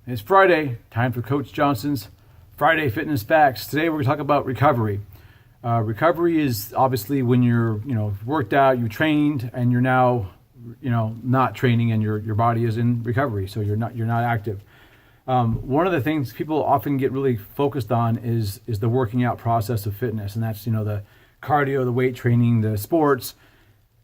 It's Friday, time for Coach Johnson's Friday Fitness Facts. Today we're going to talk about recovery. Recovery is obviously when you're, worked out, you trained, and you're now, not training, and your body is in recovery, so you're not active. One of the things people often get really focused on is the working out process of fitness, and that's the cardio, the weight training, the sports.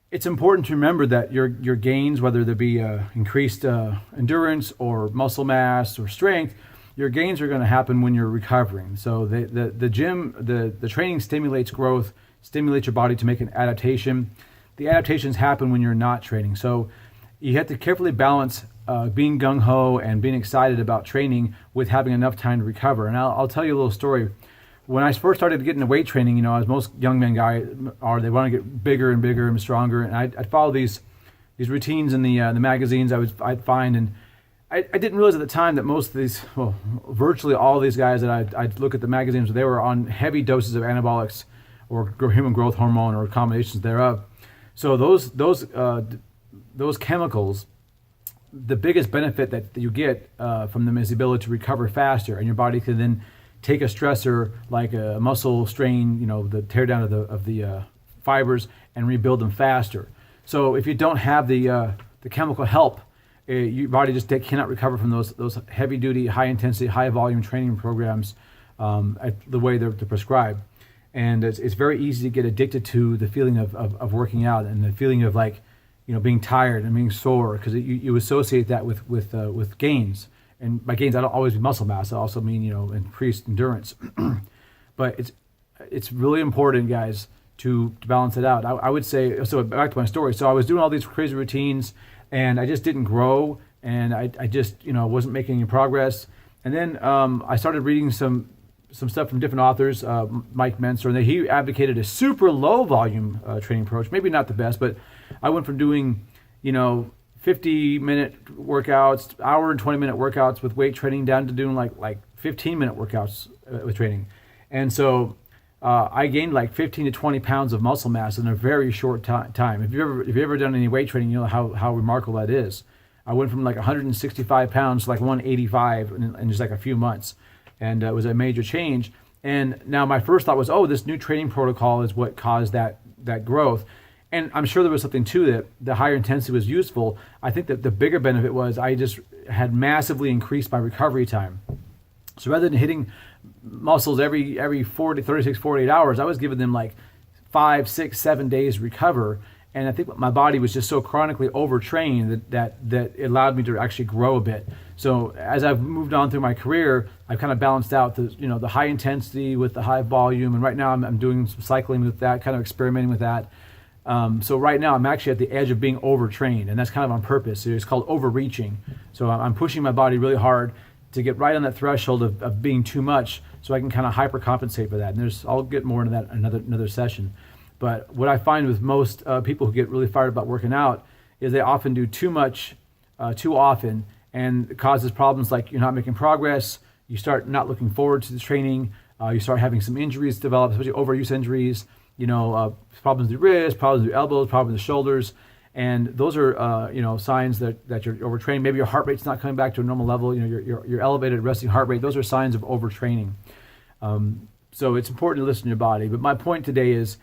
It's important to remember that your gains, whether there be increased endurance or muscle mass or strength, your gains are going to happen when you're recovering. So the gym, the training stimulates growth, stimulates your body to make an adaptation. The adaptations happen when you're not training. So you have to carefully balance being gung-ho and being excited about training with having enough time to recover. And I'll tell you a little story. When I first started getting into weight training, as most young men guys are, they want to get bigger and bigger and stronger. And I'd follow these routines in the magazines I'd find, and I didn't realize at the time that most of these, virtually all of these guys that I'd look at the magazines, they were on heavy doses of anabolics or human growth hormone or combinations thereof. So those chemicals, the biggest benefit that you get from them is the ability to recover faster, and your body can then take a stressor like a muscle strain, the tear down of the fibers, and rebuild them faster. So if you don't have the chemical help, your body just cannot recover from those heavy duty, high intensity, high volume training programs at the way they're prescribed. And it's very easy to get addicted to the feeling of working out and the feeling of being tired and being sore, because you associate that with gains. And by gains, I don't always mean muscle mass. I also mean, increased endurance. But it's really important, guys, to balance it out. I would say, so back to my story. So I was doing all these crazy routines, and I just didn't grow, and I just, wasn't making any progress. And then I started reading some stuff from different authors, Mike Mentzer, and he advocated a super low volume training approach. Maybe not the best, but I went from doing, 50-minute workouts, hour and 20-minute workouts with weight training, down to doing like 15-minute workouts with training. And so I gained like 15 to 20 pounds of muscle mass in a very short time. If you've ever done any weight training, you know how remarkable that is. I went from like 165 pounds to like 185 in just like a few months. And it was a major change. And now my first thought was, this new training protocol is what caused that growth. And I'm sure there was something to that. The higher intensity was useful. I think that the bigger benefit was I just had massively increased my recovery time. So rather than hitting muscles every 36, 48 hours, I was giving them like 5, 6, 7 days to recover. And I think my body was just so chronically overtrained that it allowed me to actually grow a bit. So as I've moved on through my career, I've kind of balanced out the high intensity with the high volume. And right now I'm doing some cycling with that, kind of experimenting with that. So right now I'm actually at the edge of being overtrained, and that's kind of on purpose. It's called overreaching. So I'm pushing my body really hard to get right on that threshold of being too much, so I can kind of hypercompensate for that. And I'll get more into that in another session. But what I find with most people who get really fired about working out is they often do too much, too often, and it causes problems like you're not making progress, you start not looking forward to the training, you start having some injuries develop, especially overuse injuries, problems with the wrist, problems with the elbows, problems with the shoulders. And those are, signs that you're overtraining. Maybe your heart rate's not coming back to a normal level, your elevated resting heart rate. Those are signs of overtraining. So it's important to listen to your body. But my point today is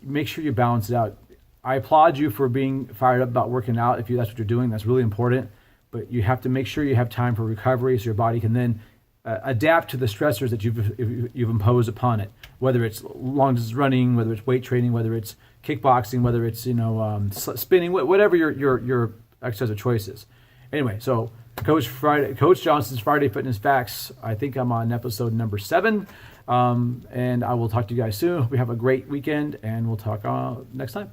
make sure you balance it out. I applaud you for being fired up about working out. If that's what you're doing, that's really important. But you have to make sure you have time for recovery so your body can then adapt to the stressors that you've imposed upon it. Whether it's long distance running, whether it's weight training, whether it's kickboxing, whether it's spinning, whatever your exercise of choice is. Anyway, so Coach Johnson's Friday Fitness Facts. I think I'm on episode number 7. And I will talk to you guys soon. Hope you have a great weekend, and we'll talk next time.